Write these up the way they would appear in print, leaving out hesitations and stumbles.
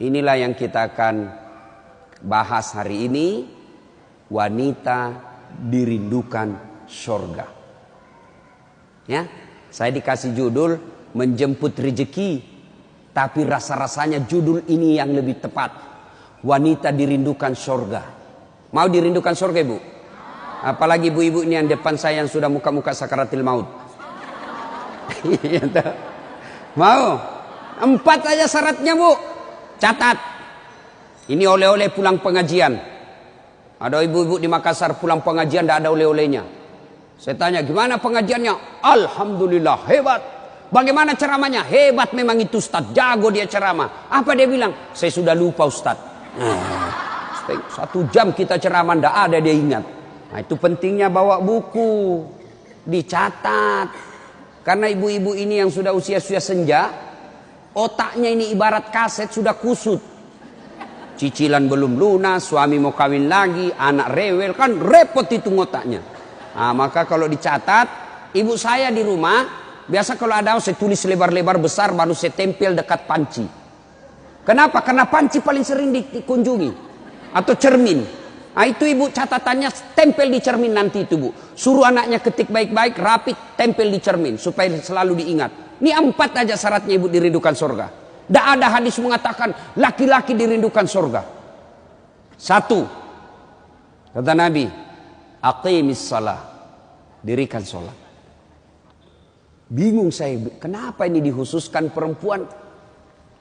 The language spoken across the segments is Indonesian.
Inilah yang kita akan bahas hari ini. Wanita dirindukan surga. Ya, saya dikasih judul menjemput rezeki, tapi rasa-rasanya judul ini yang lebih tepat. Wanita dirindukan surga. Mau dirindukan surga, Ibu? Apalagi ibu-ibu ini yang depan saya yang sudah muka-muka sakaratil maut. Mau? 4 aja syaratnya, Bu. Catat. Ini oleh-oleh pulang pengajian. Ada ibu-ibu di Makassar pulang pengajian tidak ada oleh-olehnya. Saya tanya, gimana pengajiannya? Alhamdulillah, hebat. Bagaimana ceramahnya? Hebat memang itu Ustaz, jago dia ceramah. Apa dia bilang? Saya sudah lupa Ustaz. 1 jam kita ceramah tidak ada dia ingat. Nah, itu pentingnya bawa buku, dicatat. Karena ibu-ibu ini yang sudah usia-usia senja, otaknya ini ibarat kaset sudah kusut. Cicilan belum lunas, suami mau kawin lagi, anak rewel, kan repot itu otaknya. Nah, maka kalau dicatat, ibu saya di rumah, biasa kalau ada saya tulis lebar-lebar besar baru saya tempel dekat panci. Kenapa? Karena panci paling sering dikunjungi. Atau cermin. Nah, itu ibu catatannya tempel di cermin nanti itu, Bu. Suruh anaknya ketik baik-baik, rapi, tempel di cermin supaya selalu diingat. Ini 4 aja syaratnya ibu dirindukan surga. Tidak ada hadis mengatakan laki-laki dirindukan surga. 1, kata Nabi, aqimis salah, dirikan sholat. Bingung saya, kenapa ini dikhususkan perempuan?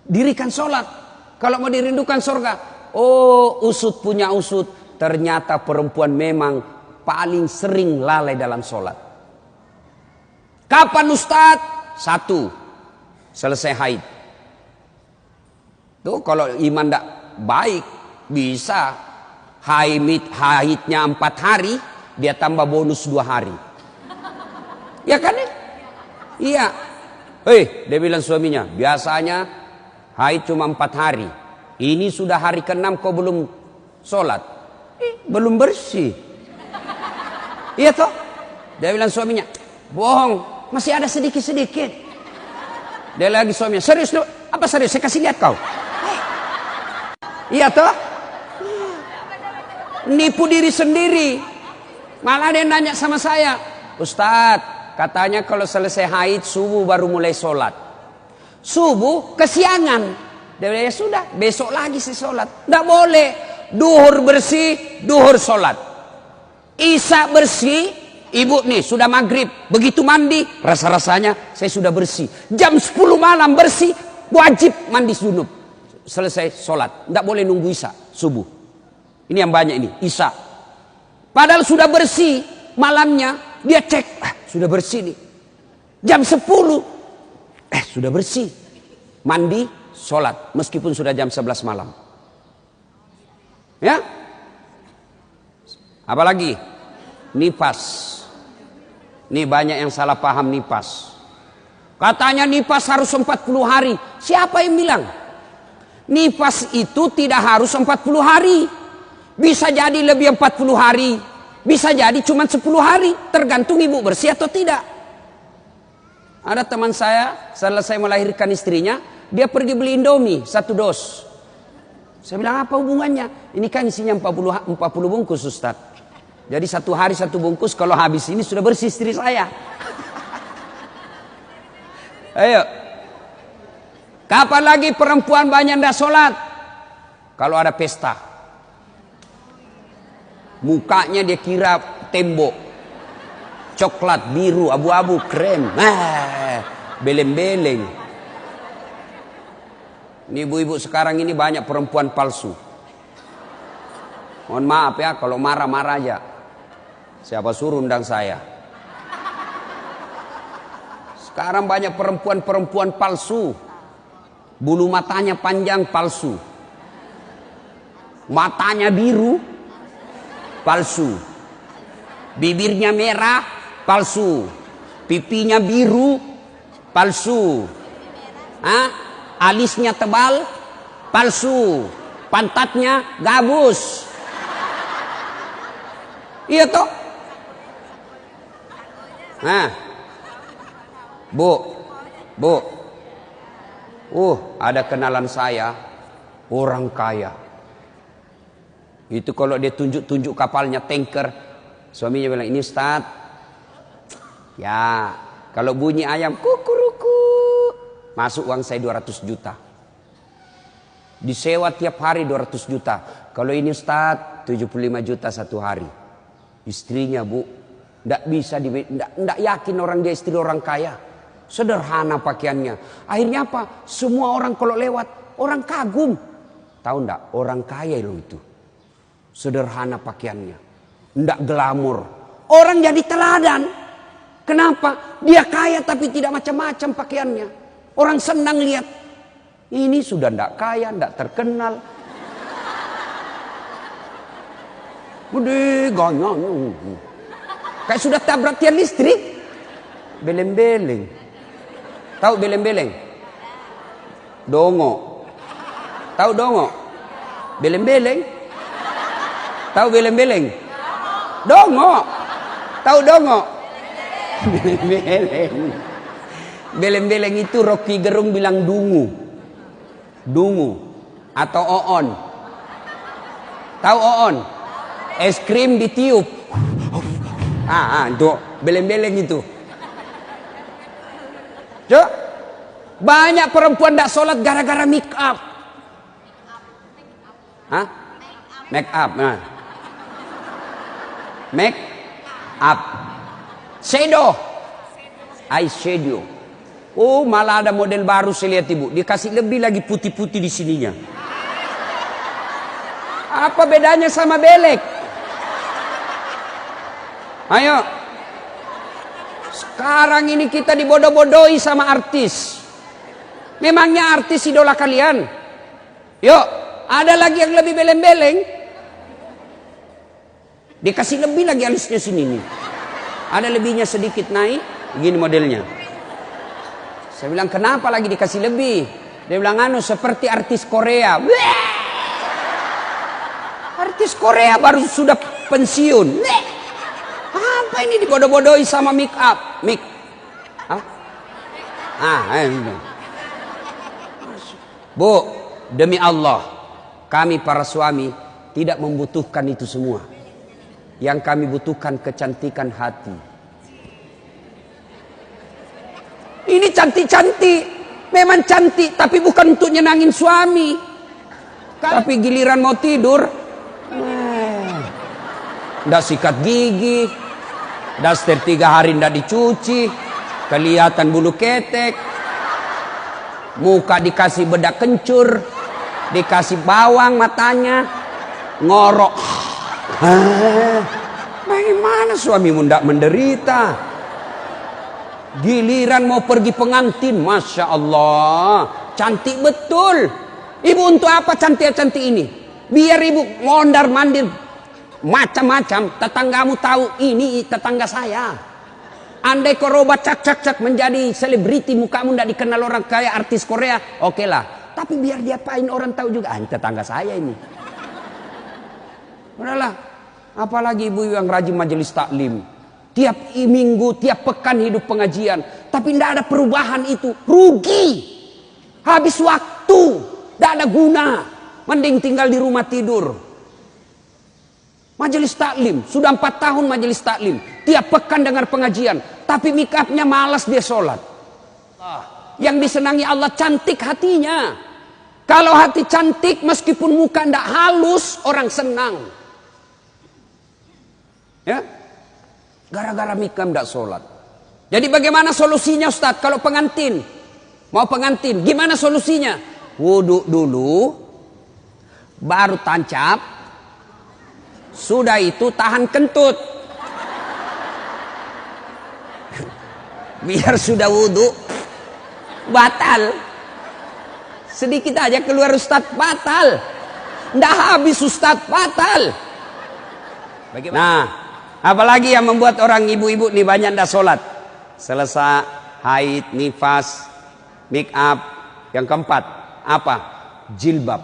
Dirikan sholat. Kalau mau dirindukan surga, oh usut punya usut. Ternyata perempuan memang paling sering lalai dalam sholat. Kapan Ustaz? 1, selesai haid. Tuh kalau iman tidak baik, bisa haidnya 4 hari, dia tambah bonus 2 hari. Ya kan? Iya. Dia bilang suaminya, biasanya haid cuma 4 hari. Ini sudah hari ke-6 kau belum sholat. Belum bersih. Iya toh? Dia bilang suaminya, bohong, masih ada sedikit-sedikit. Dia lagi suaminya, serius lu? Apa serius? Saya kasih lihat kau. Iya toh? Nipu diri sendiri. Malah dia nanya sama saya, Ustadz, katanya kalau selesai haid subuh baru mulai sholat. Subuh kesiangan. Dia bilang, ya sudah, besok lagi saya sholat. Tidak boleh. Duhur bersih, duhur sholat. Isya bersih, ibu nih sudah maghrib. Begitu mandi, rasa-rasanya saya sudah bersih. Jam 10 malam bersih, wajib mandi junub. Selesai sholat, tidak boleh nunggu isya subuh. Ini yang banyak ini isya. Padahal sudah bersih malamnya, dia cek, sudah bersih nih. Jam 10, sudah bersih. Mandi, sholat, meskipun sudah jam 11 malam. Ya, apalagi nifas. Ini banyak yang salah paham nifas. Katanya nifas harus 40 hari. Siapa yang bilang? Nifas itu tidak harus 40 hari. Bisa jadi lebih 40 hari. Bisa jadi cuma 10 hari. Tergantung ibu bersih atau tidak. Ada teman saya, selesai melahirkan istrinya, dia pergi beli Indomie 1 dos. Saya bilang, apa hubungannya? Ini kan isinya 40 bungkus Ustaz. Jadi 1 hari 1 bungkus, kalau habis ini sudah bersih istri saya. Ayo. Kapan lagi perempuan banyak tidak sholat? Kalau ada pesta. Mukanya dia kira tembok. Coklat, biru, abu-abu, krem. Beleng-beleng. Ini ibu-ibu sekarang ini banyak perempuan palsu. Mohon maaf ya, kalau marah-marah aja. Siapa suruh undang saya? Sekarang banyak perempuan-perempuan palsu. Bulu matanya panjang, palsu. Matanya biru, palsu. Bibirnya merah, palsu. Pipinya biru, palsu. Alisnya tebal, palsu. Pantatnya gabus. Iya toh? Bu, ada kenalan saya Orang kaya. Itu kalau dia tunjuk-tunjuk kapalnya, tanker, suaminya bilang, ini Ustaz. Ya, kalau bunyi ayam kukuruku, masuk uang saya 200 juta. Disewa tiap hari 200 juta. Kalau ini Ustaz, 75 juta satu hari. Istrinya Bu, tidak bisa, tidak yakin orang dia istri orang kaya. Sederhana pakaiannya. Akhirnya apa? Semua orang kalau lewat, orang kagum. Tahu enggak? Orang kaya loh itu. Sederhana pakaiannya. Enggak glamor. Orang jadi teladan. Kenapa? Dia kaya tapi tidak macam-macam pakaiannya. Orang senang lihat. Ini sudah enggak kaya, enggak terkenal. Udah ganyang. Kayak sudah tabrak tiang listrik. Beleng-beleng. Tahu beleng-beleng? Dongo. Tahu dongo? Beleng-beleng. Tahu beleng-beleng? Dongo. Tahu dongo? Beleng-beleng. Beleng-beleng itu Rocky Gerung bilang dungu. Dungu atau oon. Tahu oon? Es krim ditiup. Itu beleng-beleng itu. Cuk, banyak perempuan tidak sholat gara-gara make up. Hah? Make up. Nah. Make up. Shadow. Eyeshadow. Oh, malah ada model baru saya lihat Ibu. Dikasih lebih lagi putih-putih di sininya. Apa bedanya sama belek? Ayo. Sekarang ini kita dibodoh-bodohi sama artis. Memangnya artis idola kalian? Yuk, ada lagi yang lebih beleng-beleng. Dikasih lebih lagi alisnya sini nih. Ada lebihnya sedikit naik. Begini modelnya. Saya bilang kenapa lagi dikasih lebih? Dia bilang seperti artis Korea. Wah! Artis Korea baru sudah pensiun. Apa ini dibodoh-bodohi sama make up? Bu, demi Allah, kami para suami tidak membutuhkan itu semua. Yang kami butuhkan kecantikan hati. Ini cantik-cantik, memang cantik, tapi bukan untuk nyenangin suami. Tapi giliran mau tidur, ndak sikat gigi, daster 3 hari ndak dicuci, kelihatan bulu ketek, muka dikasih bedak kencur, dikasih bawang matanya, ngorok. Bagaimana suamimu ndak menderita? Giliran mau pergi pengantin, Masya Allah, cantik betul. Ibu untuk apa cantik-cantik ini? Biar ibu mondar-mandir macam-macam, tetanggamu tahu ini tetangga saya. Andai kau roba cak menjadi selebriti, mukamu tidak dikenal orang kaya artis Korea, oke lah. Tapi biar diapain orang tahu juga, tetangga saya ini. Udahlah, apalagi ibu yang rajin majelis taklim. Tiap minggu, tiap pekan hidup pengajian. Tapi tidak ada perubahan itu. Rugi. Habis waktu. Tidak ada guna. Mending tinggal di rumah tidur. Majelis taklim. Sudah 4 tahun majelis taklim. Tiap pekan dengar pengajian. Tapi make upnya malas dia sholat. Yang disenangi Allah cantik hatinya. Kalau hati cantik meskipun muka tidak halus, orang senang. Ya. Gara-gara mikam tidak sholat. Jadi bagaimana solusinya Ustadz? Kalau pengantin, mau pengantin, gimana solusinya? Wudhu dulu, baru tancap, sudah itu tahan kentut. Biar sudah wudhu, batal. Sedikit aja keluar Ustadz, batal. Nggak habis Ustadz, batal. Bagaimana? Nah, apalagi yang membuat orang ibu-ibu nih banyak ndak sholat? Selesai haid, nifas, make up. Yang keempat, apa? Jilbab.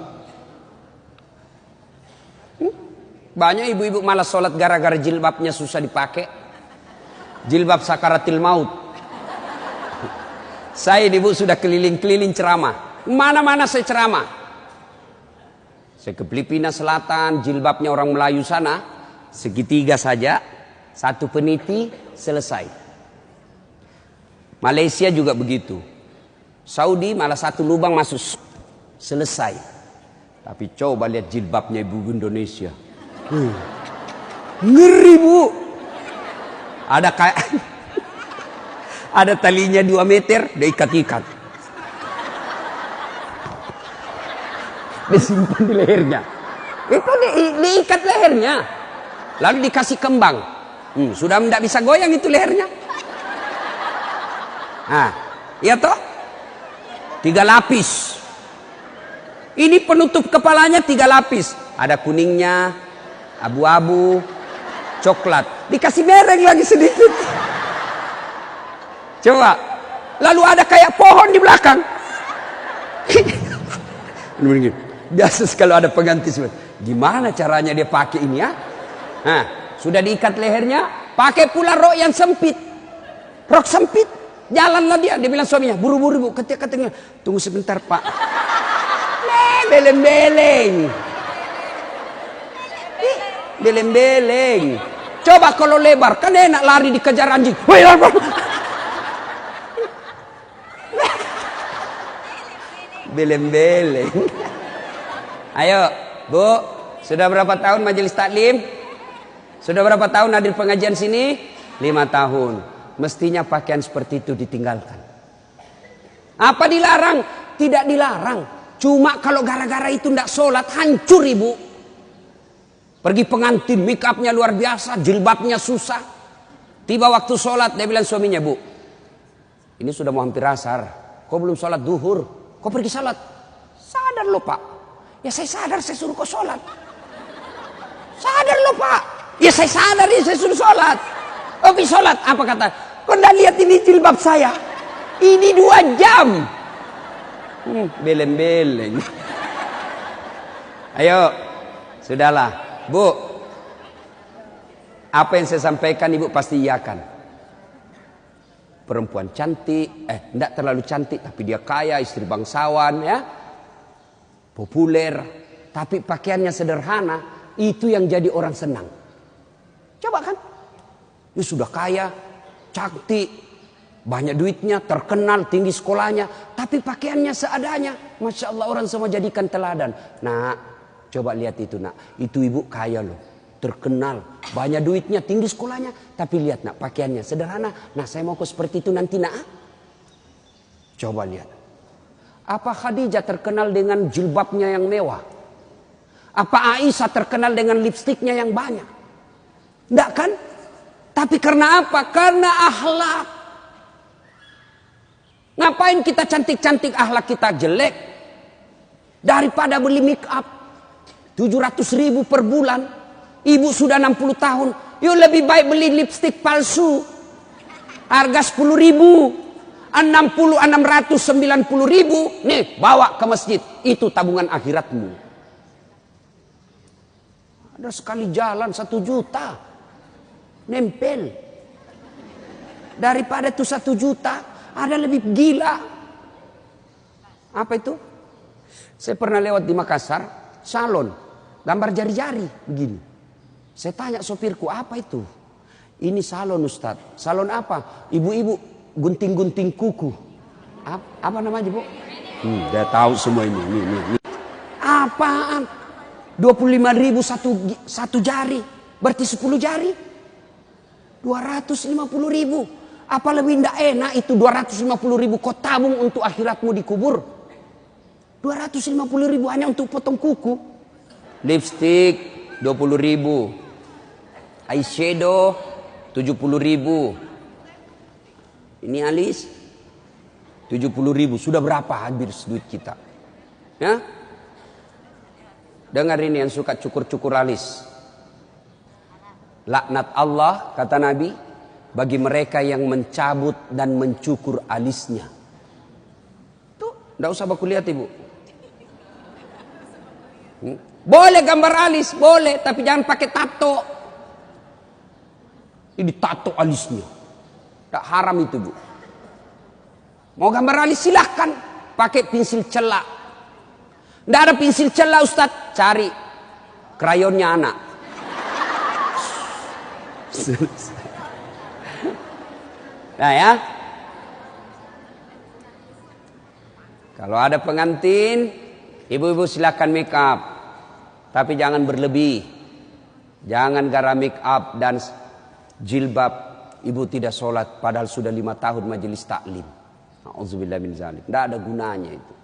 Banyak ibu-ibu malas sholat gara-gara jilbabnya susah dipakai. Jilbab sakaratil maut. Saya ibu sudah keliling-keliling ceramah. Mana-mana saya ceramah. Saya ke Filipina Selatan, jilbabnya orang Melayu sana, segitiga saja, satu peniti, selesai. Malaysia juga begitu. Saudi malah satu lubang masuk, selesai. Tapi coba lihat jilbabnya ibu Indonesia. Ngeri bu. Ada kayak ada talinya 2 meter, diikat-ikat. Disimpan di lehernya. Itu diikat lehernya. Lalu dikasih kembang. Sudah tidak bisa goyang itu lehernya. Nah, iya toh? 3 lapis. Ini penutup kepalanya 3 lapis. Ada kuningnya, abu-abu, coklat. Dikasih mereng lagi sedikit. Coba. Lalu ada kayak pohon di belakang. Biasa kalau ada pengganti. Gimana caranya dia pakai ini ya? Nah, sudah diikat lehernya. Pakai pula rok yang sempit. Rok sempit. Jalanlah dia. Dia bilang suaminya, buru-buru bu. Katanya, tunggu sebentar pak. Beleng-beleng. Beleng-beleng. Coba kalau lebar, kan enak lari dikejar anjing. Beleng-beleng. Ayo, Bu. Sudah berapa tahun majelis taklim? Sudah berapa tahun hadir pengajian sini? 5 tahun. Mestinya pakaian seperti itu ditinggalkan. Apa dilarang? Tidak dilarang. Cuma kalau gara-gara itu tidak sholat, hancur ibu. Pergi pengantin, make upnya luar biasa, jilbabnya susah. Tiba waktu sholat, dia bilang suaminya, bu, ini sudah mau hampir asar. Kok belum sholat duhur? Kok pergi sholat? Sadar loh pak. Ya saya sadar, saya suruh kau sholat. Sadar loh pak. Ya saya sadar, ya saya suruh sholat. Oh pergi sholat, apa kata? Kau tidak lihat ini jilbab saya? Ini 2 jam. Beleng-beleng. Ayo, sudahlah. Bu, apa yang saya sampaikan ibu pasti iyakan. Perempuan cantik, tidak terlalu cantik, tapi dia kaya, istri bangsawan, ya, populer, tapi pakaiannya sederhana, itu yang jadi orang senang. Coba kan, dia sudah kaya, cantik, banyak duitnya, terkenal, tinggi sekolahnya, tapi pakaiannya seadanya. Masya Allah, orang semua jadikan teladan. Nah, coba lihat itu nak, itu ibu kaya loh, terkenal, banyak duitnya, tinggi sekolahnya, tapi lihat nak, pakaiannya sederhana. Nah saya mau kok seperti itu nanti nak. Coba lihat, apa Khadijah terkenal dengan jilbabnya yang mewah? Apa Aisyah terkenal dengan lipstiknya yang banyak? Enggak kan? Tapi karena apa? Karena akhlak. Ngapain kita cantik-cantik akhlak kita jelek? Daripada beli make up 700.000 per bulan, ibu sudah 60 tahun, yuk lebih baik beli lipstik palsu, harga 10.000, 690.000, nih bawa ke masjid, itu tabungan akhiratmu. Ada sekali jalan 1 juta, nempel. Daripada itu 1 juta, ada lebih gila. Apa itu? Saya pernah lewat di Makassar, salon, gambar jari-jari begini. Saya tanya sopirku, apa itu? Ini salon Ustadz. Salon apa? Ibu-ibu gunting-gunting kuku. Apa namanya bu? Dia tahu semua ini. Apaan? 25.000 satu jari. Berarti 10 jari. 250.000. Apa lebih tidak enak itu 250.000 kau tabung untuk akhiratmu dikubur? 250.000 hanya untuk potong kuku. Lipstick 20.000. Eyeshadow 70.000. Ini alis 70.000. Sudah berapa habis duit kita? Ya? Dengar ini yang suka cukur-cukur alis. Laknat Allah, kata Nabi, bagi mereka yang mencabut dan mencukur alisnya. Tuh, tidak usah baku lihat ibu. Boleh gambar alis, boleh, tapi jangan pakai tato. Ini tato alisnya. Tak haram itu bu. Mau gambar alis silahkan, pakai pensil celak. Nggak ada pensil celah Ustaz, cari krayonnya anak. Nah ya, kalau ada pengantin, ibu-ibu silakan make up, tapi jangan berlebih. Jangan gara make up dan jilbab ibu tidak sholat padahal sudah 5 tahun majelis taklim. Auzubillah min zalik. Tidak ada gunanya itu.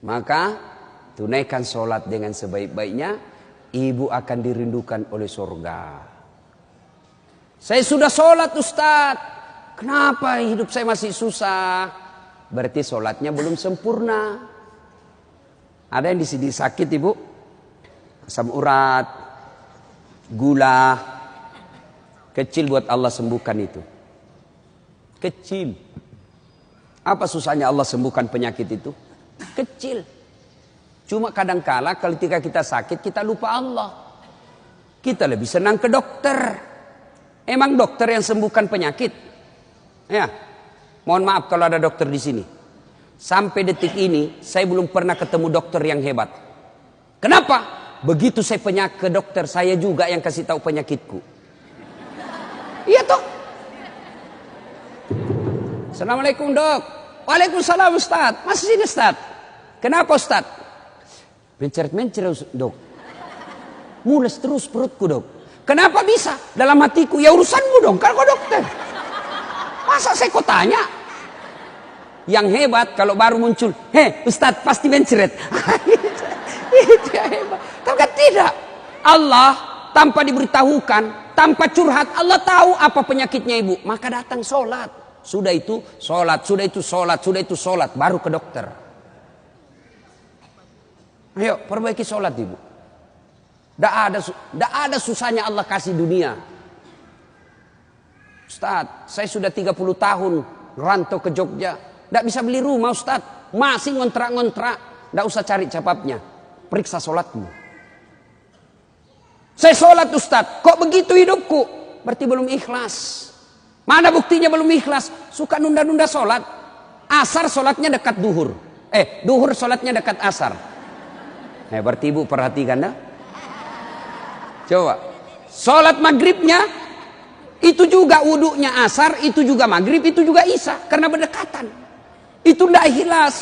Maka tunaikan sholat dengan sebaik-baiknya, ibu akan dirindukan oleh surga. Saya sudah sholat Ustaz, kenapa hidup saya masih susah? Berarti sholatnya belum sempurna. Ada yang di sini sakit ibu, asam urat, gula, kecil buat Allah sembuhkan itu. Kecil. Apa susahnya Allah sembuhkan penyakit itu? Kecil. Cuma kadangkala ketika kita sakit kita lupa Allah. Kita lebih senang ke dokter. Emang dokter yang sembuhkan penyakit? Ya. Mohon maaf kalau ada dokter di sini. Sampai detik ini saya belum pernah ketemu dokter yang hebat. Kenapa? Begitu saya ke dokter, saya juga yang kasih tahu penyakitku. Iya toh? Assalamualaikum dok. Waalaikumsalam Ustaz. Masih sini Ustaz. Kenapa Ustaz? Menceret-menceret dok. Mules terus perutku dok. Kenapa bisa? Dalam hatiku, ya urusanmu dong, kan kau dokter. Masa saya kau tanya? Yang hebat kalau baru muncul, Ustaz pasti menceret. Itu yang hebat. Tapi kan tidak. Allah tanpa diberitahukan, tanpa curhat, Allah tahu apa penyakitnya ibu. Maka datang sholat. Sudah itu sholat, sudah itu sholat, sudah itu sholat. Baru ke dokter. Ayo perbaiki sholat ibu. Tidak ada susahnya Allah kasih dunia. Ustaz, saya sudah 30 tahun rantau ke Jogja. Tidak bisa beli rumah Ustaz. Masih ngontrak-ngontrak. Tidak usah cari capapnya. Periksa sholatmu. Saya sholat Ustaz. Kok begitu hidupku? Berarti belum ikhlas. Mana buktinya belum ikhlas? Suka nunda-nunda sholat. Asar sholatnya dekat duhur. Duhur sholatnya dekat asar. Berarti ibu perhatikan dah. Coba. Sholat maghribnya itu juga wudunya asar, itu juga maghrib, itu juga isya. Karena berdekatan. Itu tidak ikhlas.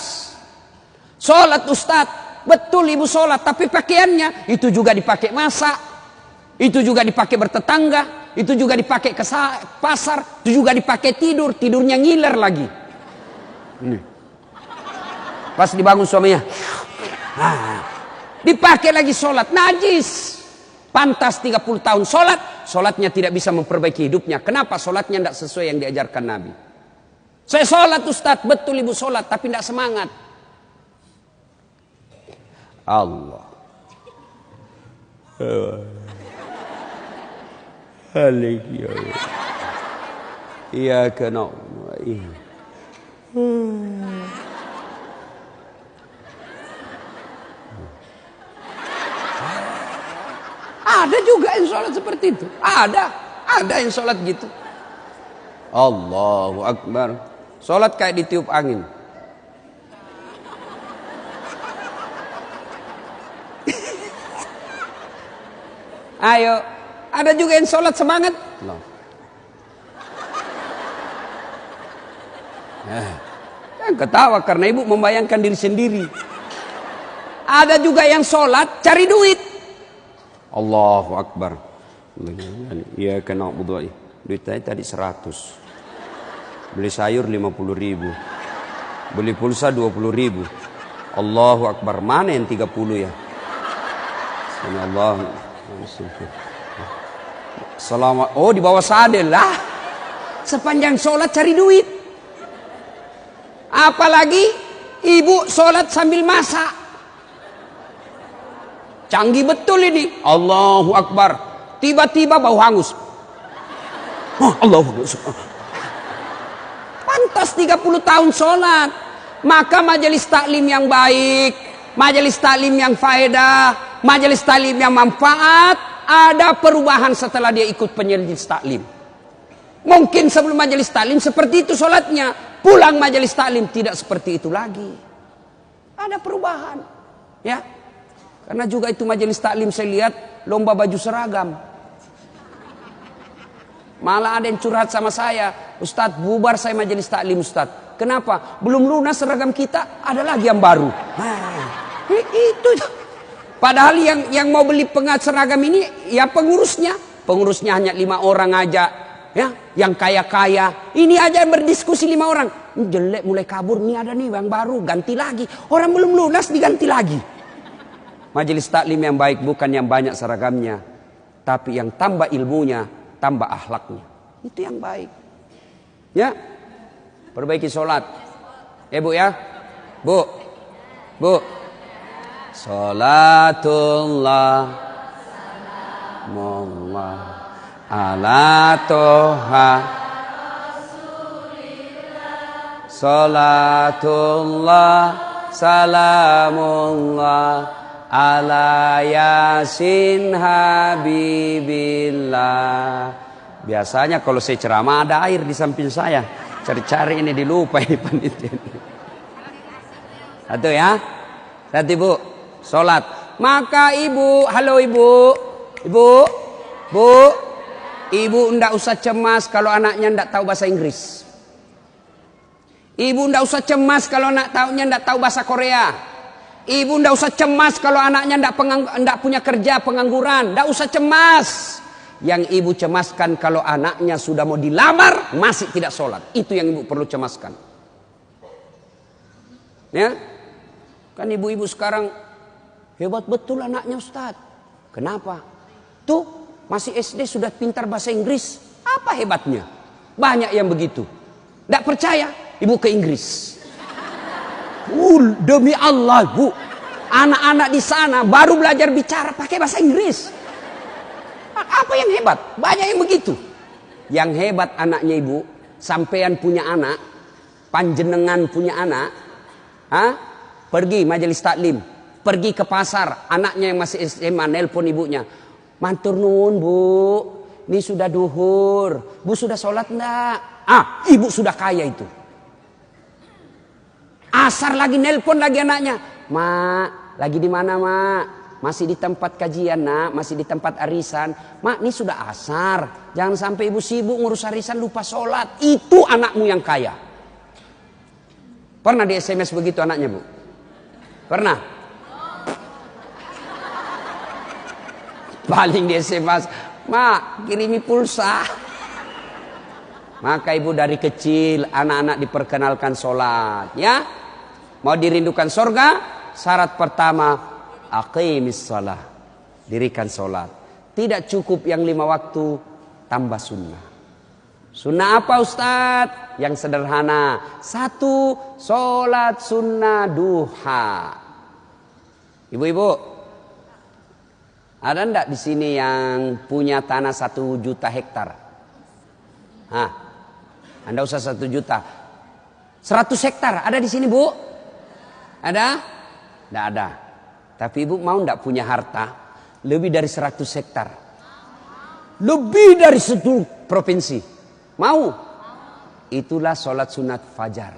Sholat Ustaz. Betul ibu sholat. Tapi pakaiannya itu juga dipakai masak. Itu juga dipakai bertetangga. Itu juga dipakai ke pasar. Itu juga dipakai tidur. Tidurnya ngiler lagi. Ini. Pas dibangun suaminya. Dipakai lagi sholat. Najis. Pantas 30 tahun sholat. Sholatnya tidak bisa memperbaiki hidupnya. Kenapa? Sholatnya tidak sesuai yang diajarkan Nabi. Saya sholat Ustaz. Betul ibu sholat. Tapi tidak semangat. Allah. Iya kena. Ada juga yang sholat seperti itu. Ada yang sholat gitu. Allahu Akbar. Sholat kayak ditiup angin. Ayo, ada juga yang sholat semangat. No. Jangan ketawa karena ibu membayangkan diri sendiri. Ada juga yang sholat cari duit. Allahu Akbar. Iya kena budu'i. Duit saya tadi 100. Beli sayur 50.000. Beli pulsa 20.000. Allahu Akbar. Mana yang 30 ya? Allah. Selamat. Oh di bawah sadel lah. Sepanjang sholat cari duit. Apalagi ibu sholat sambil masak. Canggih betul ini. Allahu Akbar. Tiba-tiba bau hangus. Allahu Akbar. Pantas 30 tahun sholat. Maka majelis taklim yang baik, majelis taklim yang faedah, majelis taklim yang manfaat, ada perubahan setelah dia ikut majelis taklim. Mungkin sebelum majelis taklim seperti itu sholatnya. Pulang majelis taklim tidak seperti itu lagi. Ada perubahan. Ya. Karena juga itu majelis taklim saya lihat lomba baju seragam. Malah ada yang curhat sama saya, Ustadz bubar saya majelis taklim Ustadz. Kenapa? Belum lunas seragam kita, ada lagi yang baru. Nah, itu. Padahal yang mau beli pengat seragam ini ya pengurusnya. Pengurusnya hanya 5 orang aja. Ya, yang kaya-kaya. Ini aja yang berdiskusi 5 orang. Ini jelek mulai kabur, nih ada nih yang baru, ganti lagi. Orang belum lunas diganti lagi. Majelis taklim yang baik bukan yang banyak seragamnya, tapi yang tambah ilmunya, tambah akhlaknya. Itu yang baik. Ya. Perbaiki sholat. Bu ya. Bu. Sholatullah. Mullah. Ala toha. Sholatullah. Salamullah. Ala yasin habibillah. Biasanya kalau saya ceramah ada air di samping saya. Cari-cari ini dilupa ini panitia. Satu ya. Satu ibu. Sholat. Maka ibu. Halo ibu. Ibu ndak usah cemas kalau anaknya ndak tahu bahasa Inggris. Ibu ndak usah cemas kalau anaknya ndak tahu bahasa Korea. Ibu ndak usah cemas kalau anaknya ndak punya kerja, pengangguran. Ndak usah cemas. Yang ibu cemaskan kalau anaknya sudah mau dilamar masih tidak sholat. Itu yang ibu perlu cemaskan. Ya, kan ibu-ibu sekarang hebat betul anaknya Ustaz. Kenapa? Tuh masih SD sudah pintar bahasa Inggris. Apa hebatnya? Banyak yang begitu. Ndak percaya? Ibu ke Inggris. Demi Allah bu, anak-anak di sana baru belajar bicara pakai bahasa Inggris. Apa yang hebat? Banyak yang begitu. Yang hebat anaknya ibu, sampean punya anak, panjenengan punya anak, pergi majelis taklim, pergi ke pasar, anaknya yang masih SMA nelpon ibunya, matur nuwun bu, ini sudah duhur, bu sudah sholat enggak? Ibu sudah kaya itu. Asar lagi nelpon lagi anaknya. Mak, lagi di mana mak? Masih di tempat kajian nak, masih di tempat arisan. Mak, ini sudah asar. Jangan sampai ibu sibuk ngurus arisan lupa sholat. Itu anakmu yang kaya. Pernah di SMS begitu anaknya bu? Pernah? Paling di SMS, mak kirimi pulsa. Maka ibu dari kecil anak-anak diperkenalkan sholat. Ya. Mau dirindukan surga, syarat pertama aqimis shalah, dirikan sholat. Tidak cukup yang 5 waktu, tambah sunnah. Sunnah apa Ustadz? Yang sederhana. 1, sholat sunnah duha. Ibu-ibu, ada ndak di sini yang punya tanah 1 juta hektar? Anda usah 1 juta. 100 hektar ada di sini bu? Ada? Tidak ada. Tapi ibu mau tidak punya harta lebih dari 100 hektar? Lebih dari 1 provinsi. Mau? Itulah sholat sunat fajar.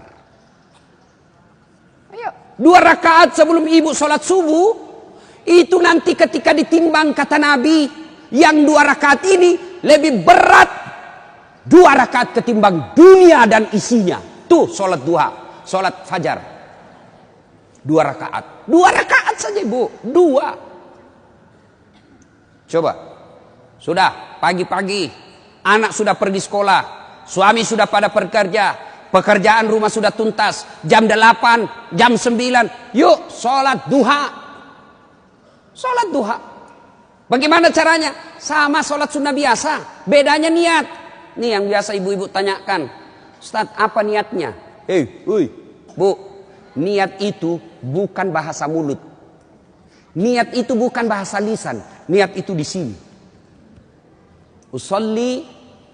Ayo. 2 rakaat sebelum ibu sholat subuh. Itu nanti ketika ditimbang kata Nabi. Yang 2 rakaat ini lebih berat 2 rakaat ketimbang dunia dan isinya. Tuh sholat duha. Sholat fajar. 2 rakaat. 2 rakaat saja ibu. 2. Coba. Sudah pagi-pagi. Anak sudah pergi sekolah. Suami sudah pada bekerja. Pekerjaan rumah sudah tuntas. Jam 8. Jam 9. Yuk sholat duha. Sholat duha. Bagaimana caranya? Sama sholat sunnah biasa. Bedanya niat. Nih yang biasa ibu-ibu tanyakan. Ustaz apa niatnya? Bu. Niat itu bukan bahasa mulut. Niat itu bukan bahasa lisan. Niat itu di sini. Usolli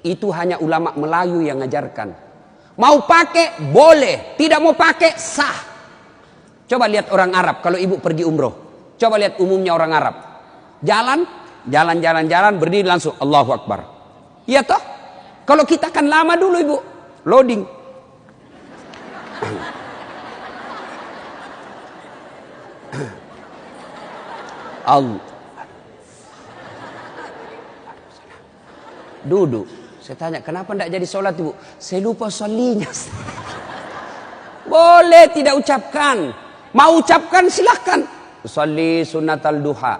itu hanya ulama Melayu yang ngajarkan. Mau pakai boleh, tidak mau pakai sah. Coba lihat orang Arab kalau ibu pergi umroh. Coba lihat umumnya orang Arab. Jalan, berdiri langsung Allahu Akbar. Iya toh? Kalau kita kan lama dulu ibu, loading. Allah. Duduk. Saya tanya, kenapa tidak jadi sholat ibu? Saya lupa sholinya. Boleh tidak ucapkan. Mau ucapkan silahkan. Sholli sunnatal duha.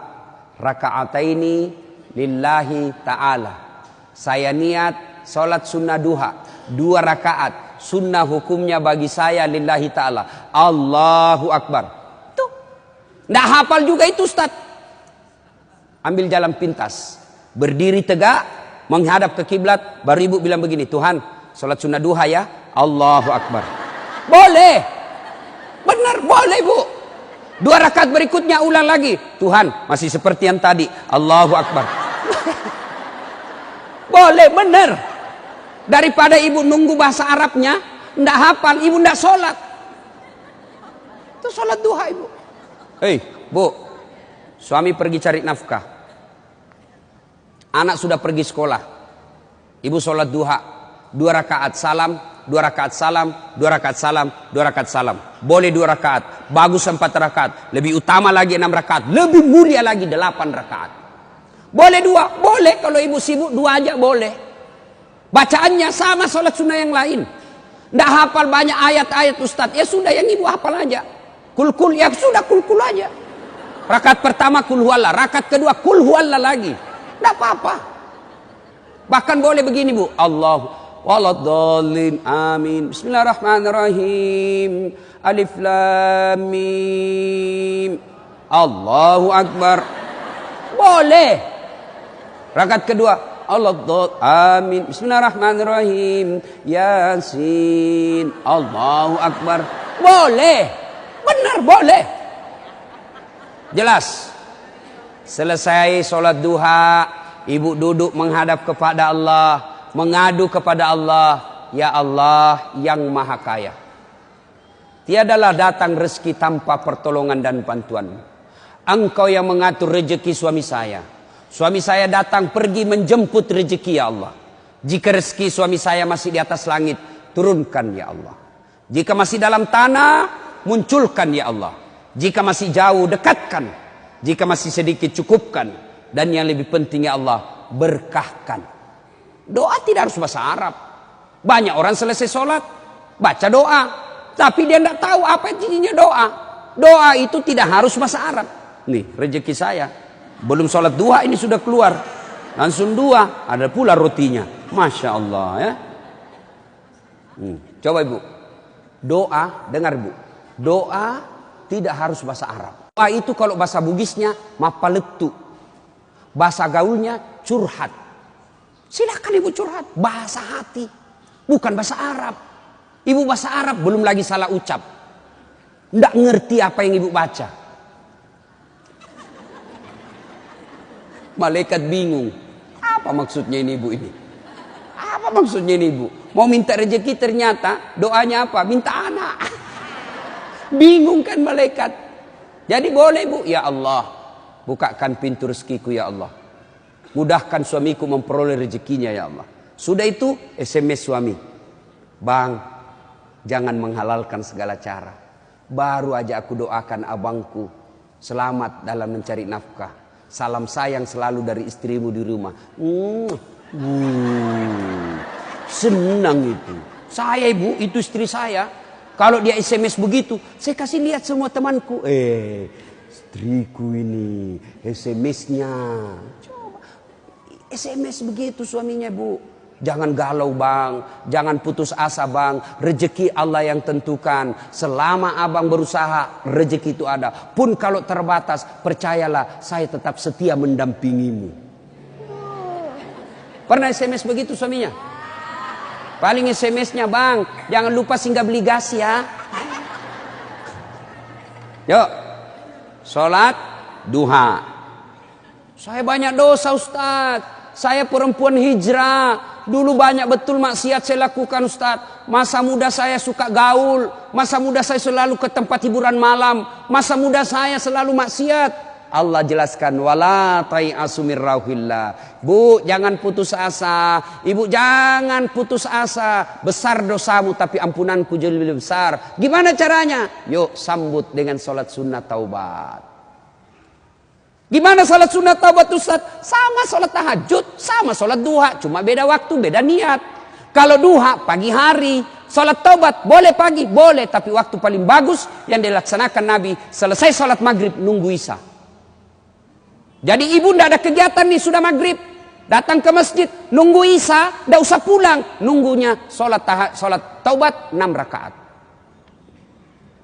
Raka'ataini lillahi ta'ala. Saya niat sholat sunnah duha. 2 rakaat. Sunnah hukumnya bagi saya lillahi ta'ala. Allahu Akbar. Tuh. Tidak hafal juga itu Ustaz. Ambil jalan pintas. Berdiri tegak. Menghadap ke kiblat, baru ibu bilang begini, Tuhan, sholat sunnah duha ya, Allahu Akbar. Boleh, benar boleh bu. 2 rakaat berikutnya ulang lagi, Tuhan, masih seperti yang tadi, Allahu Akbar. Boleh, benar. Daripada ibu nunggu bahasa Arabnya, ndak hafal, ibu ndak sholat. Itu sholat duha ibu. Hei, bu, suami pergi cari nafkah. Anak sudah pergi sekolah. Ibu sholat duha. 2 rakaat salam, 2 rakaat salam, 2 rakaat salam, 2 rakaat salam. Boleh 2 rakaat. Bagus 4 rakaat. Lebih utama lagi 6 rakaat. Lebih mulia lagi 8 rakaat. Boleh 2? Boleh. Kalau ibu sibuk 2 aja boleh. Bacaannya sama sholat sunnah yang lain. Nggak hafal banyak ayat-ayat Ustaz. Ya sudah yang ibu hafal aja. Kul-kul ya sudah kul-kul aja. Rakaat pertama kul huwallah. Rakaat kedua kul huwallah lagi. Tidak apa-apa. Bahkan boleh begini bu. Allahu waladhdallin amin. Bismillahirrahmanirrahim. Alif lam mim. Allahu Akbar. Boleh. Rakaat kedua. Waladhdallin amin. Bismillahirrahmanirrahim. Yasin. Allahu Akbar. Boleh. Benar boleh. Jelas. Selesai sholat duha, ibu duduk menghadap kepada Allah, mengadu kepada Allah, ya Allah yang maha kaya. Tiadalah datang rezeki tanpa pertolongan dan bantuan. Engkau yang mengatur rezeki suami saya. Suami saya datang pergi menjemput rezeki ya Allah. Jika rezeki suami saya masih di atas langit, turunkan ya Allah. Jika masih dalam tanah, munculkan ya Allah. Jika masih jauh, dekatkan. Jika masih sedikit, cukupkan. Dan yang lebih penting ya Allah, berkahkan. Doa tidak harus bahasa Arab. Banyak orang selesai sholat, baca doa. Tapi dia tidak tahu apa intinya doa. Doa itu tidak harus bahasa Arab. Nih, rezeki saya. Belum sholat duha ini sudah keluar. Langsung 2, ada pula rotinya. Masya Allah ya. Coba ibu. Doa, dengar bu. Doa tidak harus bahasa Arab. Doa itu kalau bahasa Bugisnya mapaletu. Bahasa gaulnya curhat. Silakan ibu curhat. Bahasa hati. Bukan bahasa Arab. Ibu bahasa Arab belum lagi salah ucap. Tidak ngerti apa yang ibu baca. Malaikat bingung. Apa maksudnya ini ibu ini? Apa maksudnya ini ibu? Mau minta rezeki ternyata doanya apa? Minta anak. Bingung kan malaikat. Jadi boleh bu, ya Allah, bukakan pintu rezekiku ya Allah. Mudahkan suamiku memperoleh rezekinya ya Allah. Sudah itu SMS suami. Bang, jangan menghalalkan segala cara. Baru aja aku doakan abangku selamat dalam mencari nafkah. Salam sayang selalu dari istrimu di rumah. Senang itu. Saya ibu, itu istri saya. Kalau dia SMS begitu, saya kasih lihat semua temanku. Istriku ini SMS-nya. Coba SMS begitu suaminya bu. Jangan galau bang, jangan putus asa bang. Rezeki Allah yang tentukan. Selama abang berusaha, rezeki itu ada. Pun kalau terbatas, percayalah saya tetap setia mendampingimu. Pernah SMS begitu suaminya? Paling SMS-nya bang, jangan lupa singgah beli gas ya. Yuk, sholat duha. Saya banyak dosa Ustaz. Saya perempuan hijrah. Dulu banyak betul maksiat saya lakukan Ustaz. Masa muda saya suka gaul. Masa muda saya selalu ke tempat hiburan malam. Masa muda saya selalu maksiat. Allah jelaskan, wala tai'asu mir rauhillah. Bu, jangan putus asa. Ibu jangan putus asa. Besar dosamu tapi ampunanku jauh lebih besar. Gimana caranya? Yuk sambut dengan sholat sunnah taubat. Gimana sholat sunnah taubat Ustaz? Sama sholat tahajud, sama sholat duha. Cuma beda waktu, beda niat. Kalau duha pagi hari, sholat taubat boleh pagi, boleh. Tapi waktu paling bagus yang dilaksanakan Nabi, selesai sholat maghrib nunggu isya. Jadi ibu tidak ada kegiatan nih, sudah maghrib, datang ke masjid, nunggu isya, tidak usah pulang, nunggunya sholat taubat 6 rakaat.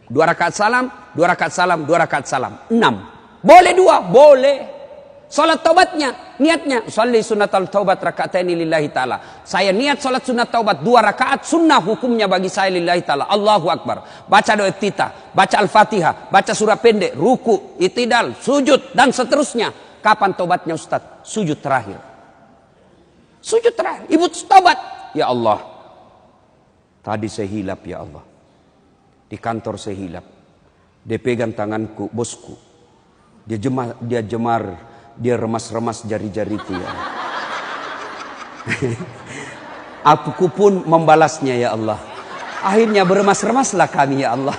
2 rakaat salam, 2 rakaat salam, 2 rakaat salam, 6. Boleh 2, boleh. Sholat taubatnya, niatnya, sholli sunnatal taubat raka'ataini lillahi ta'ala. Saya niat sholat sunat taubat 2 rakaat, sunnah hukumnya bagi saya lillahi ta'ala. Allahu Akbar. Baca doa iftitah, baca Al-Fatihah, baca surah pendek, ruku, itidal, sujud, dan seterusnya. Kapan taubatnya Ustaz? Sujud terakhir. Sujud terakhir. Ibu taubat. Ya Allah, tadi saya hilap ya Allah. Di kantor saya hilap. Dia pegang tanganku, bosku. Dia remas-remas jari-jari itu ya. Aku pun membalasnya ya Allah. Akhirnya beremas-remaslah kami ya Allah.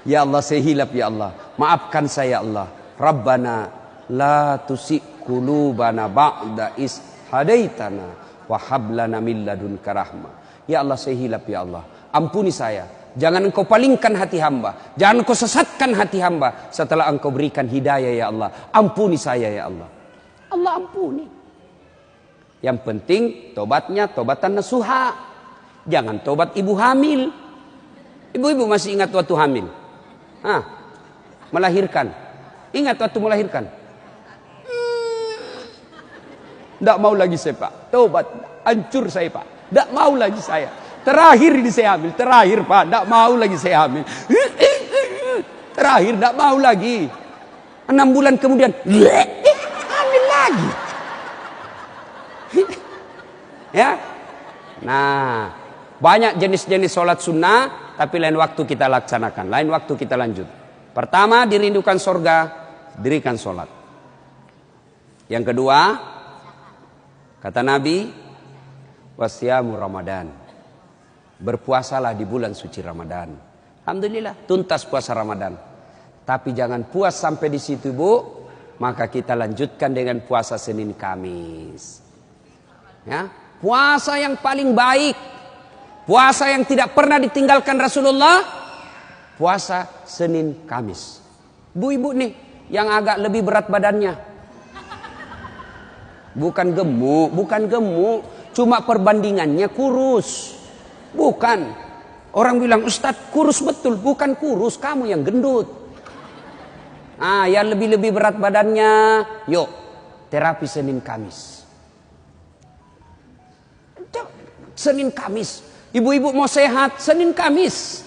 Ya Allah, saya hilap ya Allah. Maafkan saya ya Allah. Rabbana la tusik qulubana ba'da is hadaitana wa hab lana min ladunka rahmah. Ya Allah, saya hilap ya Allah. Ampuni saya. Jangan engkau palingkan hati hamba. Jangan engkau sesatkan hati hamba setelah engkau berikan hidayah ya Allah. Ampuni saya ya Allah. Allah ampuni. Yang penting tobatnya tobatan nasuha. Jangan tobat ibu hamil. Ibu-ibu masih ingat waktu hamil? Melahirkan. Ingat waktu melahirkan? Tidak mau lagi saya Pak. Tobat. Hancur saya Pak. Tidak mau lagi saya. Terakhir ini saya hamil. Terakhir Pak. Tidak mau lagi saya hamil. Terakhir tidak mau lagi. 6 bulan kemudian. Hamil lagi. Ya. Nah. Banyak jenis-jenis sholat sunnah. Tapi lain waktu kita laksanakan. Lain waktu kita lanjut. Pertama, dirindukan surga. Dirikan sholat. Yang kedua, kata Nabi, wasyamu Ramadan. Berpuasalah di bulan suci Ramadan. Alhamdulillah, tuntas puasa Ramadan. Tapi jangan puas sampai di situ Bu. Maka kita lanjutkan dengan puasa Senin Kamis. Ya, puasa yang paling baik. Puasa yang tidak pernah ditinggalkan Rasulullah. Puasa Senin Kamis. Bu-ibu nih, yang agak lebih berat badannya. Bukan gemuk. Cuma perbandingannya kurus. Bukan. Orang bilang, Ustadz kurus betul. Bukan kurus, kamu yang gendut. Yang lebih berat badannya, yuk terapi Senin Kamis. Senin Kamis. Ibu-ibu mau sehat, Senin Kamis.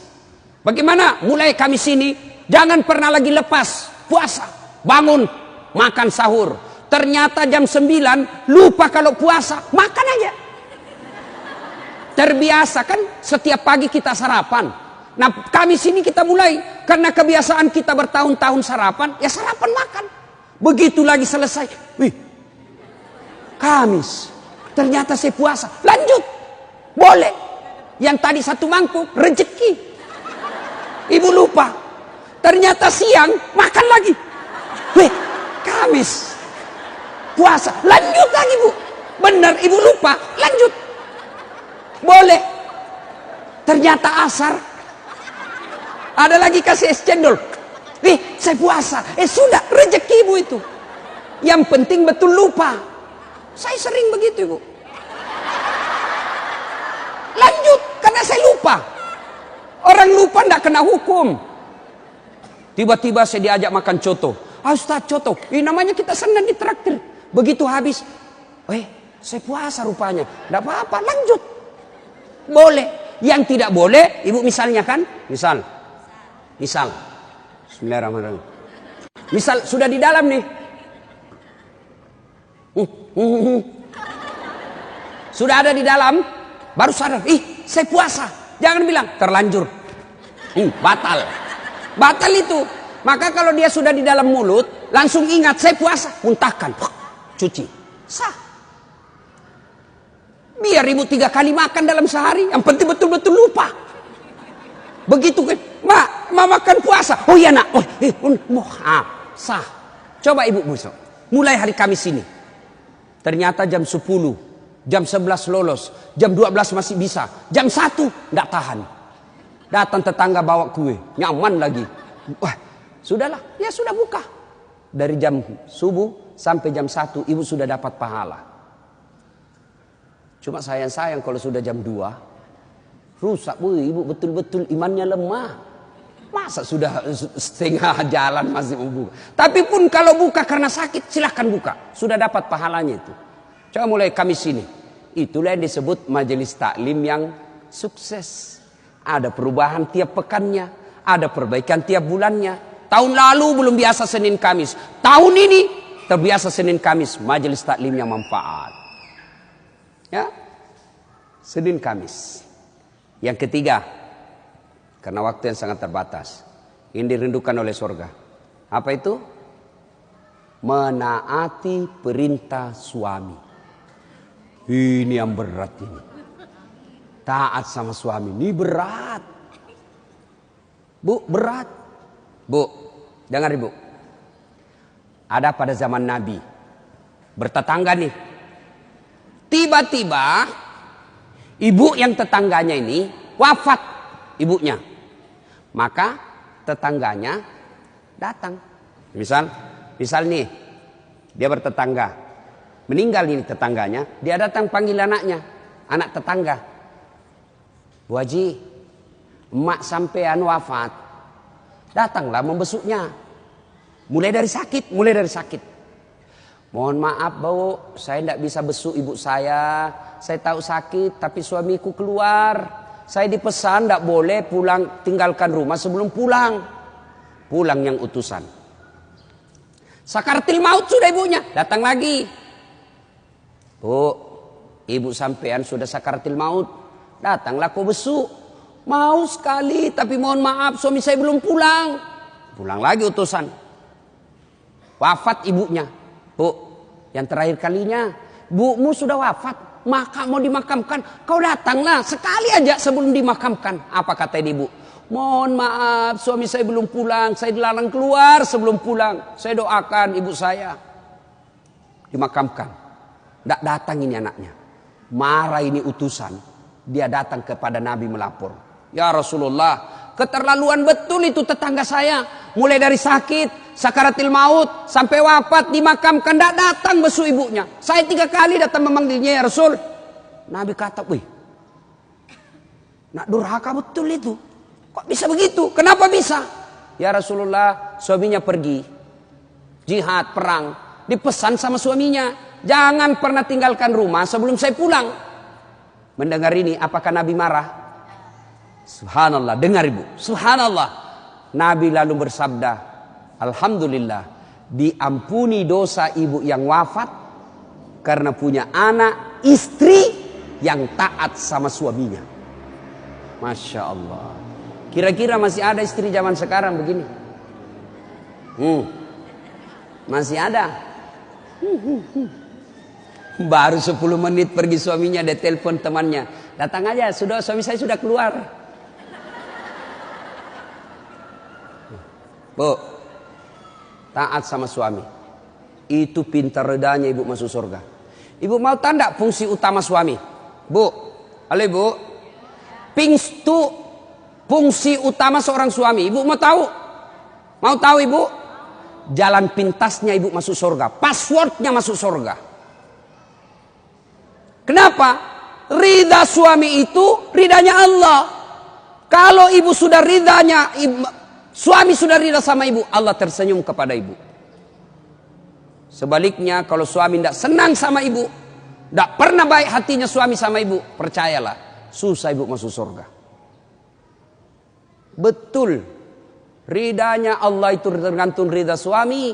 Bagaimana? Mulai Kamis ini, jangan pernah lagi lepas puasa. Bangun, makan sahur. Ternyata jam 9, lupa kalau puasa. Makan aja. Terbiasa kan setiap pagi kita sarapan. Nah Kamis ini kita mulai. Karena kebiasaan kita bertahun-tahun sarapan. Ya sarapan makan. Begitu lagi selesai. Wih, Kamis. Ternyata saya puasa. Lanjut. Boleh. Yang tadi 1 mangkuk, rezeki. Ibu lupa. Ternyata siang, makan lagi. Wih, Kamis. Puasa. Lanjut lagi Bu. Benar, ibu lupa. Lanjut. Boleh. Ternyata asar. Ada lagi kasih es cendol. Saya puasa. Sudah, rezeki ibu itu. Yang penting betul lupa. Saya sering begitu Ibu. Lanjut, karena saya lupa. Orang lupa tidak kena hukum. Tiba-tiba saya diajak makan coto. Ustaz, coto. Namanya kita senang ditraktir. Begitu habis. Saya puasa rupanya. Tidak apa-apa, lanjut. Boleh. Yang tidak boleh, ibu misalnya kan. Misal. Bismillahirrahmanirrahim. Misal sudah di dalam nih. Sudah ada di dalam. Baru sadar. Saya puasa. Jangan bilang terlanjur. Batal. Batal itu. Maka kalau dia sudah di dalam mulut, langsung ingat saya puasa, muntahkan, cuci, sah. Biar ibu 3 kali makan dalam sehari, yang penting betul-betul lupa. Begitu kan, ma makan puasa, oh iya nak, sah. Coba ibu besok, mulai hari Kamis ini. Ternyata jam 10, jam 11 lolos, jam 12 masih bisa, jam 1 enggak tahan. Datang tetangga bawa kue, nyaman lagi. Wah, sudahlah, ya sudah buka. Dari jam subuh sampai jam 1 ibu sudah dapat pahala. Cuma sayang kalau sudah jam 2 rusak, ibu betul-betul imannya lemah. Masa sudah setengah jalan masih mau buka. Tapi pun kalau buka karena sakit, silahkan buka. Sudah dapat pahalanya itu. Coba mulai Kamis ini. Itulah yang disebut majelis taklim yang sukses. Ada perubahan tiap pekannya. Ada perbaikan tiap bulannya. Tahun lalu belum biasa Senin Kamis. Tahun ini terbiasa Senin Kamis. Majelis taklim yang manfaat. Ya, Senin Kamis. Yang ketiga, karena waktu yang sangat terbatas, ini dirindukan oleh surga. Apa itu? Menaati perintah suami. Ini yang berat ini. Taat sama suami ini berat. Bu, berat. Bu, dengar ibu. Ada pada zaman Nabi, bertetangga nih. Tiba-tiba ibu yang tetangganya ini wafat ibunya. Maka tetangganya datang. Misal nih, dia bertetangga. Meninggal ini tetangganya, dia datang panggil anaknya, anak tetangga. Bu Haji, emak sampean wafat. Datanglah membesuknya. Mulai dari sakit. Mohon maaf Bu, saya tidak bisa besuk ibu saya. Saya tahu sakit, tapi suamiku keluar. Saya dipesan tidak boleh pulang, tinggalkan rumah sebelum pulang. Pulang yang utusan. Sakaratil maut sudah ibunya, datang lagi. Bu, ibu sampean sudah sakaratil maut. Datanglah kau besuk. Mau sekali, tapi mohon maaf suami saya belum pulang. Pulang lagi utusan. Wafat ibunya. Bu, yang terakhir kalinya, bumu sudah wafat, maka mau dimakamkan, kau datanglah sekali aja sebelum dimakamkan. Apa kata ibu? Mohon maaf, suami saya belum pulang, saya dilarang keluar sebelum pulang. Saya doakan ibu saya dimakamkan. Tidak datang ini anaknya. Marah ini utusan. Dia datang kepada Nabi melapor. Ya Rasulullah, keterlaluan betul itu tetangga saya. Mulai dari sakit, sakaratil maut, sampai wafat, dimakamkan, tidak datang besuk ibunya. Saya 3 kali datang memanggilnya, ya Rasul. Nabi kata, wih, nak durhaka betul itu. Kok bisa begitu? Kenapa bisa? Ya Rasulullah, suaminya pergi jihad, perang, dipesan sama suaminya, jangan pernah tinggalkan rumah sebelum saya pulang. Mendengar ini, apakah Nabi marah? Subhanallah, dengar ibu, subhanallah. Nabi lalu bersabda, alhamdulillah, diampuni dosa ibu yang wafat karena punya anak, istri yang taat sama suaminya. Masya Allah. Kira-kira masih ada istri zaman sekarang begini? Masih ada. Baru 10 menit pergi suaminya, dia telepon temannya, datang aja, suami saya sudah keluar. Bu, taat sama suami, itu pintar redanya ibu masuk surga. Ibu mau tanda fungsi utama suami? Bu, halo ibu, fungsi utama seorang suami, ibu mau tahu? Mau tahu ibu? Jalan pintasnya ibu masuk surga, passwordnya masuk surga. Kenapa? Ridha suami itu ridhanya Allah. Kalau ibu sudah ridhanya, suami sudah ridha sama ibu, Allah tersenyum kepada ibu. Sebaliknya kalau suami tidak senang sama ibu, tidak pernah baik hatinya suami sama ibu, percayalah, susah ibu masuk surga. Betul, ridhanya Allah itu tergantung ridha suami.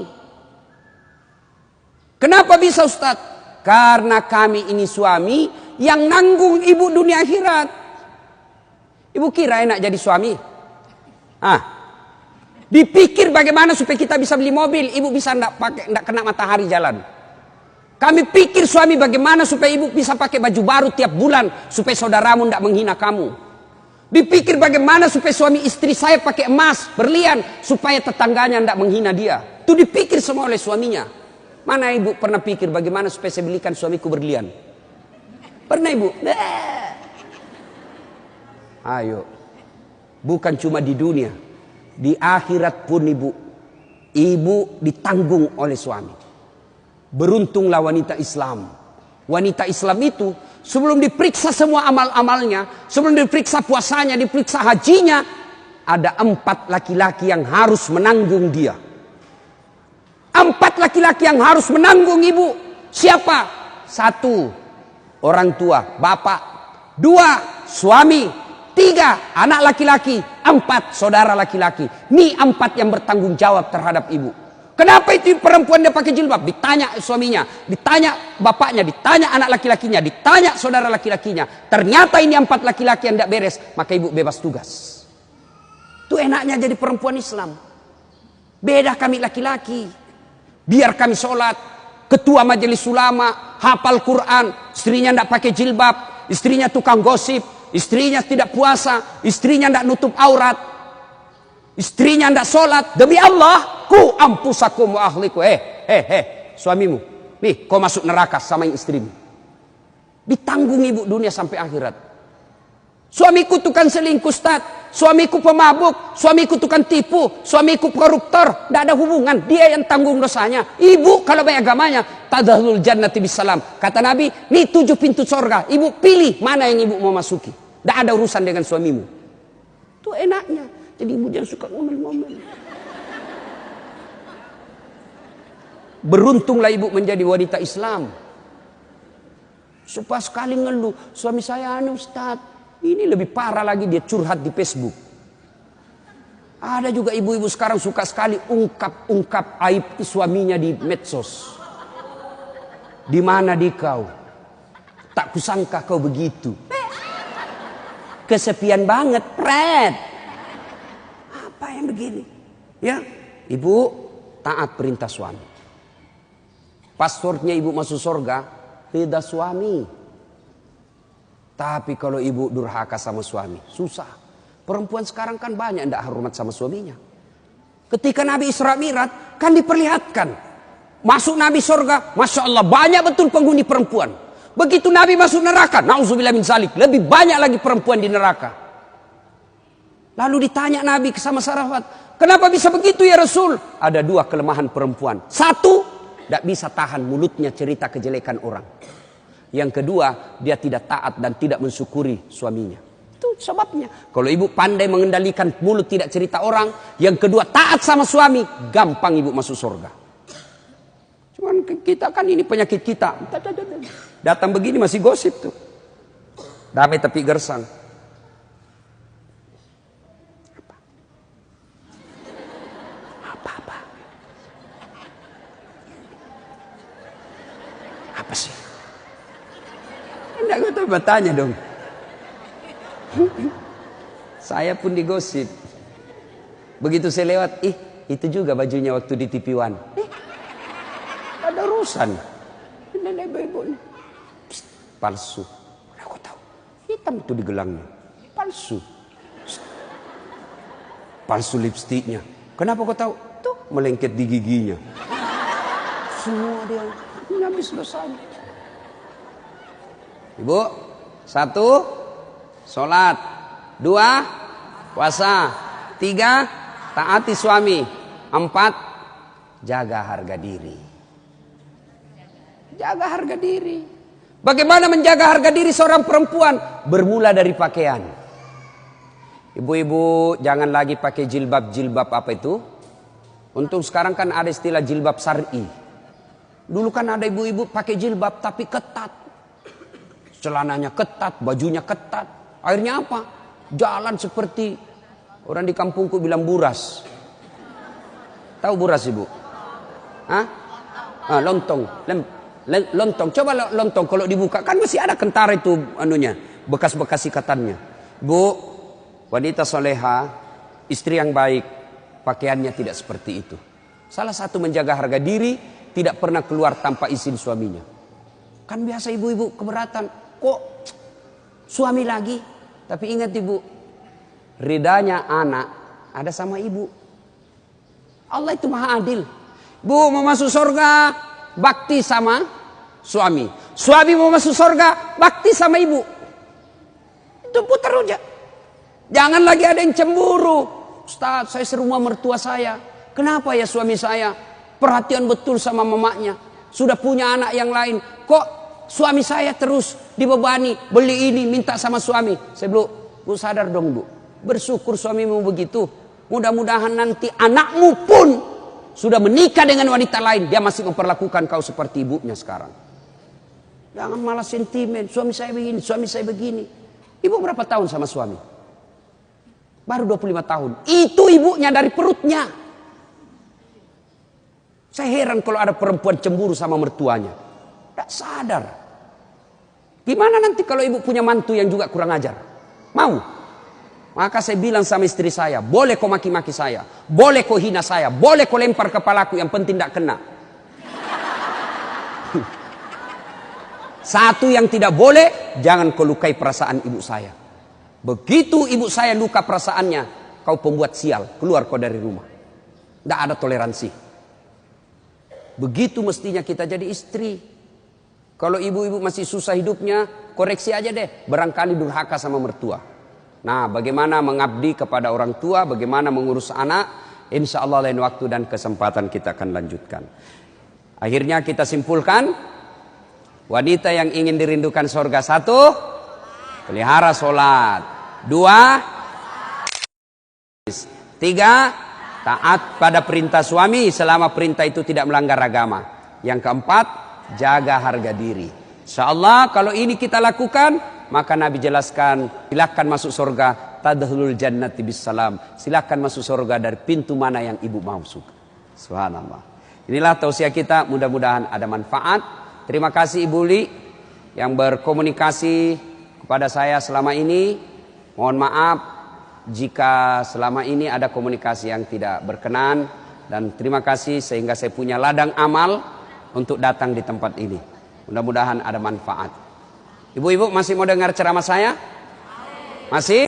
Kenapa bisa Ustaz? Karena kami ini suami yang nanggung ibu dunia akhirat. Ibu kira enak jadi suami? Dipikir bagaimana supaya kita bisa beli mobil, ibu bisa ndak kena matahari jalan. Kami pikir suami bagaimana supaya ibu bisa pakai baju baru tiap bulan supaya saudaramu ndak menghina kamu. Dipikir bagaimana supaya suami istri saya pakai emas, berlian supaya tetangganya ndak menghina dia. Itu dipikir semua oleh suaminya. Mana ibu pernah pikir bagaimana supaya saya belikan suamiku berlian? Pernah ibu? Ayo. Bukan cuma di dunia, di akhirat pun ibu ditanggung oleh suami. Beruntunglah wanita Islam. Wanita Islam itu sebelum diperiksa semua amal-amalnya, sebelum diperiksa puasanya, diperiksa hajinya, ada 4 laki-laki yang harus menanggung dia. 4 laki-laki yang harus menanggung ibu. Siapa? 1, orang tua, bapak. 2, suami. 3, anak laki-laki. 4, saudara laki-laki. Ini 4 yang bertanggung jawab terhadap ibu. Kenapa itu perempuan dia pakai jilbab? Ditanya suaminya, ditanya bapaknya, ditanya anak laki-lakinya, ditanya saudara laki-lakinya. Ternyata ini 4 laki-laki yang tidak beres, maka ibu bebas tugas. Itu enaknya jadi perempuan Islam. Beda kami laki-laki. Biar kami sholat, ketua majelis ulama, hafal Quran, istrinya tidak pakai jilbab, istrinya tukang gosip, istrinya tidak puasa, istrinya tidak nutup aurat, istrinya tidak sholat. Demi Allah, ku ampusakum wa ahliku. Suamimu, nih kau masuk neraka sama istrimu. Ditanggung ibu dunia sampai akhirat. Suamiku tukang selingkuh, Ustaz. Suamiku pemabuk, suamiku tukang tipu, suamiku koruptor. Tidak ada hubungan, dia yang tanggung dosanya. Ibu kalau baik agamanya, tadkhulul jannati bisalam. Kata Nabi, nih 7 pintu surga. Ibu pilih mana yang ibu mau masuki. Tidak ada urusan dengan suamimu. Itu enaknya. Jadi ibu jangan suka ngomel-ngomel. Beruntunglah ibu menjadi wanita Islam. Supaya sekali ngeluh, suami saya anu Ustaz. Ini lebih parah lagi, dia curhat di Facebook. Ada juga ibu-ibu sekarang suka sekali ungkap aib suaminya di medsos. Di mana di kau? Tak kusangka kau begitu. Kesepian banget, Fred. Apa yang begini? Ya, ibu taat perintah suami. Passwordnya ibu masuk surga, ridha suami. Tapi kalau ibu durhaka sama suami, susah. Perempuan sekarang kan banyak tidak hormat sama suaminya. Ketika Nabi Isra Mi'raj kan diperlihatkan. Masuk Nabi surga, Masya Allah banyak betul penghuni perempuan. Begitu Nabi masuk neraka, na'udzubillah min zalik, lebih banyak lagi perempuan di neraka. Lalu ditanya Nabi sama sahabat, kenapa bisa begitu ya Rasul? Ada 2 kelemahan perempuan. 1, tidak bisa tahan mulutnya cerita kejelekan orang. Yang kedua, dia tidak taat dan tidak mensyukuri suaminya. Itu sebabnya. Kalau ibu pandai mengendalikan mulut tidak cerita orang, yang kedua taat sama suami, gampang ibu masuk surga. Cuman kita kan ini penyakit kita. Datang begini masih gosip tuh. Damai tapi gersang. Apa? Apa sih? Tidak gue tahu bertanya dong. Saya pun digosip. Begitu saya lewat, itu juga bajunya waktu di TV One. Ada urusan. Nenek ibu ini. Palsu. Aku tahu. Hitam itu di gelangnya. Palsu. Palsu lipstiknya. Kenapa kau tahu? Tuh melengket di giginya. Semua dia. Ini habis selesai. Ibu, 1, sholat. 2, puasa. 3, taati suami. 4, jaga harga diri. Jaga harga diri. Bagaimana menjaga harga diri seorang perempuan? Bermula dari pakaian. Ibu-ibu jangan lagi pakai jilbab apa itu. Untung sekarang kan ada istilah jilbab syar'i. Dulu kan ada ibu-ibu pakai jilbab tapi ketat. Celananya ketat, bajunya ketat. Akhirnya apa? Jalan seperti orang di kampungku bilang buras. Tahu buras ibu? Hah? Lontong. Lontong. Coba lontong kalau dibuka kan masih ada kentara itu anunya, bekas-bekas ikatannya. Bu, wanita soleha, istri yang baik, pakaiannya tidak seperti itu. Salah satu menjaga harga diri, tidak pernah keluar tanpa izin suaminya. Kan biasa ibu-ibu keberatan, kok suami lagi? Tapi ingat ibu, ridanya anak ada sama ibu. Allah itu maha adil. Bu mau masuk surga, bakti sama suami. Suami mau masuk surga, bakti sama ibu. Itu putar aja. Jangan lagi ada yang cemburu. Ustaz, saya serumah mertua saya. Kenapa ya suami saya perhatian betul sama mamanya? Sudah punya anak yang lain. Kok suami saya terus dibebani, beli ini, minta sama suami. Saya bilang, bu sadar dong bu. Bersyukur suamimu begitu. Mudah-mudahan nanti anakmu pun sudah menikah dengan wanita lain, dia masih memperlakukan kau seperti ibunya sekarang. Jangan malah sentimen, suami saya begini, suami saya begini. Ibu berapa tahun sama suami? Baru 25 tahun. Itu ibunya dari perutnya. Saya heran kalau ada perempuan cemburu sama mertuanya. Tidak sadar. Gimana nanti kalau ibu punya mantu yang juga kurang ajar? Mau? Maka saya bilang sama istri saya, boleh kau maki-maki saya, boleh kau hina saya, boleh kau lempar kepalaku, yang penting tidak kena. Satu yang tidak boleh, jangan kau lukai perasaan ibu saya. Begitu ibu saya luka perasaannya, kau pembuat sial, keluar kau dari rumah. Tidak ada toleransi. Begitu mestinya kita jadi istri. Kalau ibu-ibu masih susah hidupnya, koreksi aja deh, barangkali durhaka sama mertua. Nah, bagaimana mengabdi kepada orang tua, bagaimana mengurus anak, insya Allah lain waktu dan kesempatan kita akan lanjutkan. Akhirnya kita simpulkan, wanita yang ingin dirindukan surga, 1, pelihara sholat. 2, 3, taat pada perintah suami selama perintah itu tidak melanggar agama. Yang keempat, jaga harga diri. Insya Allah kalau ini kita lakukan, maka Nabi jelaskan, silakan masuk surga, tadkhulul jannati bisalam. Silakan masuk surga dari pintu mana yang ibu mau suka. Subhanallah. Inilah tausiah kita, mudah-mudahan ada manfaat. Terima kasih Ibu Li yang berkomunikasi kepada saya selama ini. Mohon maaf jika selama ini ada komunikasi yang tidak berkenan, dan terima kasih sehingga saya punya ladang amal untuk datang di tempat ini. Mudah-mudahan ada manfaat. Ibu-ibu masih mau dengar ceramah saya? Masih?